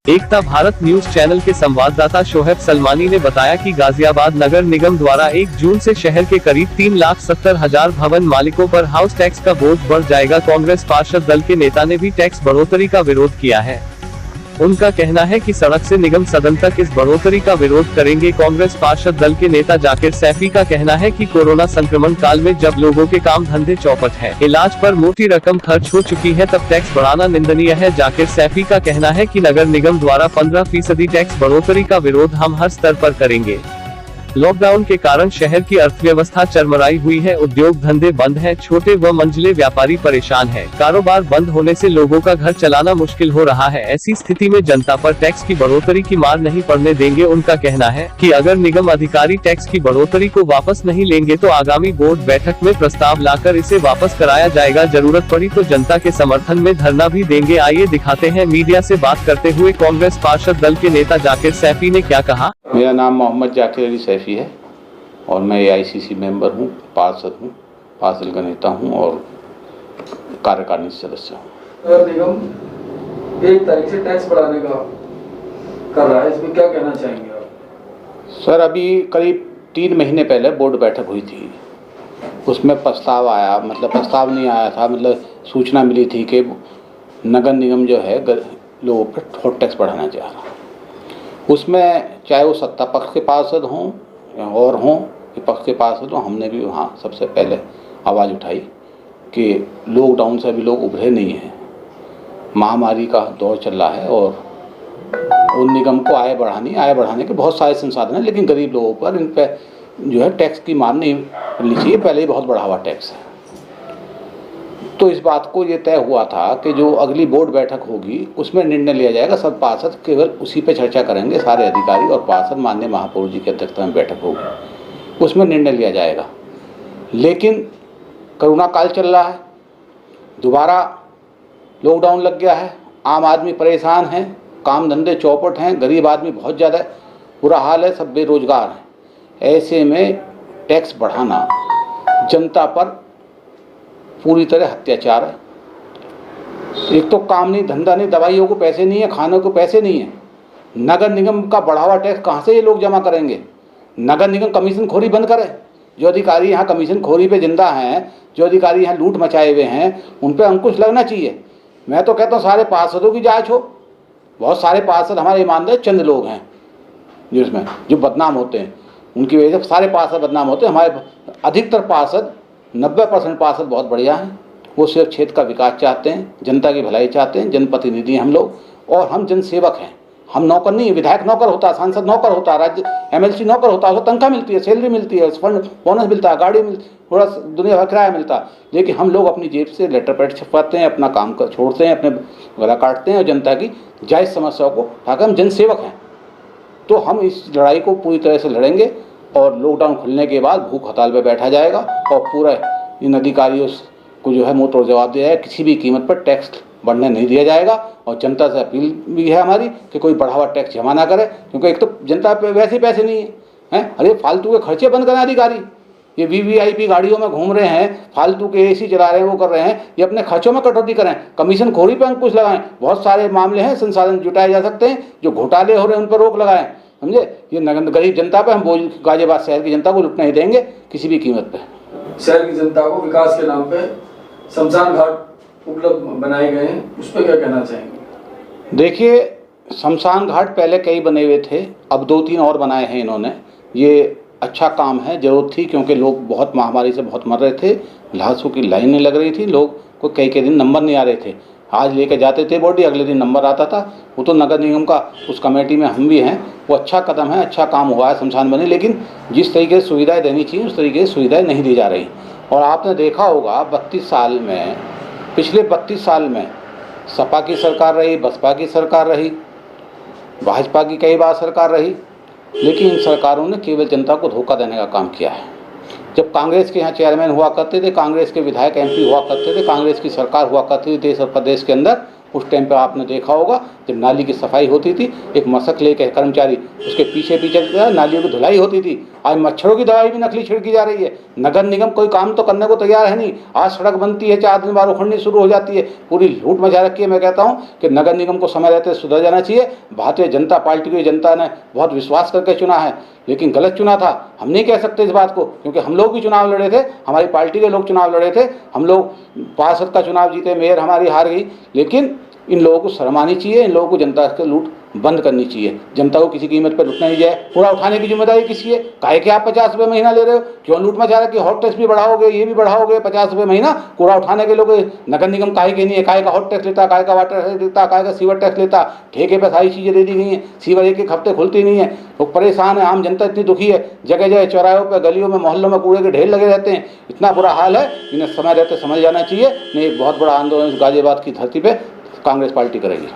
एकता Bharat news channel के संवाददाता शोएब सलमानी ने बताया कि गाजियाबाद नगर निगम द्वारा 1 जून से शहर के करीब 3,70,000 भवन मालिकों पर हाउस टैक्स का बोझ बढ़ जाएगा। कांग्रेस पार्षद दल के नेता ने भी टैक्स बढ़ोतरी का विरोध किया है। उनका कहना है कि सड़क से निगम सदन तक इस बढ़ोतरी का विरोध करेंगे। कांग्रेस पार्षद दल के नेता जाकिर सैफी का कहना है कि कोरोना संक्रमण काल में जब लोगों के काम धंधे चौपट है, इलाज पर मोटी रकम खर्च हो चुकी है, तब टैक्स बढ़ाना निंदनीय है। जाकिर सैफी का कहना है कि नगर निगम द्वारा 15% टैक्स बढ़ोतरी का विरोध हम हर स्तर पर करेंगे। लॉकडाउन के कारण शहर की अर्थव्यवस्था चरमराई हुई है, उद्योग धंधे बंद हैं, छोटे व मंझले व्यापारी परेशान हैं, कारोबार बंद होने से लोगों का घर चलाना मुश्किल हो रहा है। ऐसी स्थिति में जनता पर टैक्स की बढ़ोतरी की मार नहीं पड़ने देंगे। उनका कहना है कि अगर निगम अधिकारी टैक्स की बढ़ोतरी को वापस नहीं लेंगे तो आगामी बोर्ड बैठक में प्रस्ताव लाकर इसे वापस कराया जाएगा। जरूरत पड़ी तो जनता के समर्थन में धरना भी देंगे। आइए दिखाते हैं मीडिया से बात करते हुए कांग्रेस पार्षद दल के नेता जाकिर सैफी ने क्या कहा। मेरा नाम मोहम्मद जाकिर अली सैफी है और मैं AICC मेंबर हूँ, पार्षद हूँ, पार्षद का नेता हूँ और कार्यकारिणी सदस्य हूँ। नगर निगम 1 तारीख से टैक्स बढ़ाने का कर रहा है, इसमें क्या कहना चाहेंगे आप? सर, अभी करीब 3 महीने पहले बोर्ड बैठक हुई थी, उसमें प्रस्ताव आया, मतलब प्रस्ताव नहीं आया था, मतलब सूचना मिली थी कि नगर निगम जो है लोगों पर थोड़ा टैक्स बढ़ाना चाह रहा। उसमें चाहे वो सत्ता पक्ष के पार्षद हों और हों विपक्ष के पार्षद हों, हमने भी वहाँ सबसे पहले आवाज़ उठाई कि लॉकडाउन से अभी लोग उभरे नहीं हैं, महामारी का दौर चल रहा है और उन निगम को आय बढ़ाने के बहुत सारे संसाधन हैं, लेकिन गरीब लोगों पर इन पर जो है टैक्स की मार नहीं मिलनी चाहिए। पहले ही बहुत बढ़ा हुआ टैक्स है, तो इस बात को ये तय हुआ था कि जो अगली बोर्ड बैठक होगी उसमें निर्णय लिया जाएगा। सब पार्षद केवल उसी पे चर्चा करेंगे, सारे अधिकारी और पार्षद, माननीय महापौर जी की अध्यक्षता में बैठक होगी, उसमें निर्णय लिया जाएगा। लेकिन कोरोना काल चल रहा है, दोबारा लॉकडाउन लग गया है, आम आदमी परेशान है, काम धंधे चौपट हैं, गरीब आदमी बहुत ज़्यादा बुरा हाल है, सब बेरोजगार हैं। ऐसे में टैक्स बढ़ाना जनता पर पूरी तरह अत्याचार है। एक तो काम नहीं, धंधा नहीं, दवाइयों को पैसे नहीं है, खाने को पैसे नहीं है, नगर निगम का बढ़ावा टैक्स कहाँ से ये लोग जमा करेंगे? नगर निगम कमीशन खोरी बंद करे। जो अधिकारी यहाँ कमीशन खोरी पे जिंदा हैं, जो अधिकारी यहाँ लूट मचाए हुए हैं, उन पर अंकुश लगना चाहिए। मैं तो कहता हूँ सारे पार्षदों की जाँच हो। बहुत सारे पार्षद हमारे ईमानदार चंद लोग हैं जिसमें जो बदनाम होते हैं, उनकी वजह से सारे पार्षद बदनाम होते हैं। हमारे अधिकतर पार्षद 90% पार्षद बहुत बढ़िया हैं, वो सिर्फ क्षेत्र का विकास चाहते हैं, जनता की भलाई चाहते हैं। जनप्रतिनिधि हम लोग और हम जनसेवक हैं, हम नौकर नहीं है। विधायक नौकर होता है, सांसद नौकर होता है, राज्य MLC नौकर होता है, उसको तनख्वाह मिलती है, सैलरी मिलती है, फंड बोनस मिलता है, गाड़ी मिलती, थोड़ा दुनिया भर किराया मिलता है। लेकिन हम लोग अपनी जेब से लेटर पैड छपवाते हैं, अपना काम कर छोड़ते हैं, अपने गला काटते हैं और जनता की जायज़ समस्याओं को उठाकर हम जनसेवक हैं। तो हम इस लड़ाई को पूरी तरह से लड़ेंगे और लॉकडाउन खुलने के बाद भूख हड़ताल पर बैठा जाएगा और पूरा इन अधिकारियों को जो है मुंह तोड़ जवाब दिया है। किसी भी कीमत पर टैक्स बढ़ने नहीं दिया जाएगा और जनता से अपील भी है हमारी कि कोई बढ़ावा टैक्स जमा ना करे, क्योंकि एक तो जनता पे वैसे ही पैसे नहीं हैं। अरे फालतू के खर्चे बंद करें अधिकारी। ये VVIP गाड़ियों में घूम रहे हैं, फालतू के AC चला रहे हैं, वो कर रहे हैं, ये अपने खर्चों में कटौती करें, कमीशन खोरी पर अंकुश लगाएं। बहुत सारे मामले हैं, संसाधन जुटाए जा सकते हैं, जो घोटाले हो रहे हैं उन पर रोक लगाएं, समझे। ये गरीब जनता पे हम बोझ गाजियाबाद शहर की जनता को लुटने नहीं देंगे किसी भी कीमत पर। शहर की जनता को विकास के नाम पे शमशान घाट उपलब्ध बनाए गए हैं, उस पर क्या कहना चाहेंगे? देखिए, शमशान घाट पहले कई बने हुए थे, अब 2-3 और बनाए हैं इन्होंने। ये अच्छा काम है, जरूरत थी, क्योंकि लोग बहुत महामारी से बहुत मर रहे थे, लाशों की लाइनें लग रही थी, लोग को कई दिन नंबर नहीं आ रहे थे। आज लेके जाते थे बॉडी, अगले दिन नंबर आता था। वो तो नगर निगम का उस कमेटी में हम भी हैं, वो अच्छा कदम है, अच्छा काम हुआ है शमशान बने। लेकिन जिस तरीके से सुविधाएं देनी चाहिए उस तरीके से सुविधाएं नहीं दी जा रही। और आपने देखा होगा 32 साल में, पिछले 32 साल में सपा की सरकार रही, बसपा की सरकार रही, भाजपा की कई बार सरकार रही, लेकिन इन सरकारों ने केवल जनता को धोखा देने का काम किया है। जब कांग्रेस के यहाँ चेयरमैन हुआ करते थे, कांग्रेस के विधायक MP हुआ करते थे, कांग्रेस की सरकार हुआ करती थी देश और प्रदेश के अंदर, उस टाइम पे आपने देखा होगा जब नाली की सफाई होती थी, एक मशक लेकर कर्मचारी उसके पीछे नालियों की धुलाई होती थी आज मच्छरों की दवाई भी नकली छिड़की जा रही है। नगर निगम कोई काम तो करने को तैयार है नहीं। आज सड़क बनती है, 4 दिन बाद उखड़नी शुरू हो जाती है, पूरी लूट मचा रखी है। मैं कहता हूँ कि नगर निगम को समय रहते सुधर जाना चाहिए। भारतीय जनता पार्टी को जनता ने बहुत विश्वास करके चुना है, लेकिन गलत चुना था। हम नहीं कह सकते इस बात को, क्योंकि हम लोग भी चुनाव लड़े थे, हमारी पार्टी के लोग चुनाव लड़े थे, हम लोग पार्षद का चुनाव जीते, मेयर हमारी हार गई। लेकिन इन लोगों को शर्म आनी चाहिए, इन लोगों को जनता से लूट बंद करनी चाहिए। जनता को किसी कीमत पर लूटना नहीं जाए। कूड़ा उठाने की जिम्मेदारी किसी है? काहे कि आप 50 रुपये महीना ले रहे हो? क्यों लूट मचा रहे कि हॉट टैक्स भी बढ़ाओगे, ये भी बढ़ाओगे? 50 रुपये महीना कूड़ा उठाने के लोग नगर निगम काहे के नहीं है? काहे का हॉट टैक्स लेता, काहे का वाटर टैक्स लेता, काहे का सीवर टैक्स लेता? ठेके पर सारी चीज़ें दे दी गई हैं, सीवर एक हफ्ते खुलती नहीं है, लोग परेशान है, आम जनता इतनी दुखी है। जगह जगह चौराहों पर, गलियों में, मोहल्लों में कूड़े के ढेर लगे रहते हैं। इतना बुरा हाल है, इन्हें समय रहते समझ जाना चाहिए। नहीं, एक बहुत बड़ा आंदोलन इस गाजियाबाद की धरती पर कांग्रेस पार्टी करेगी।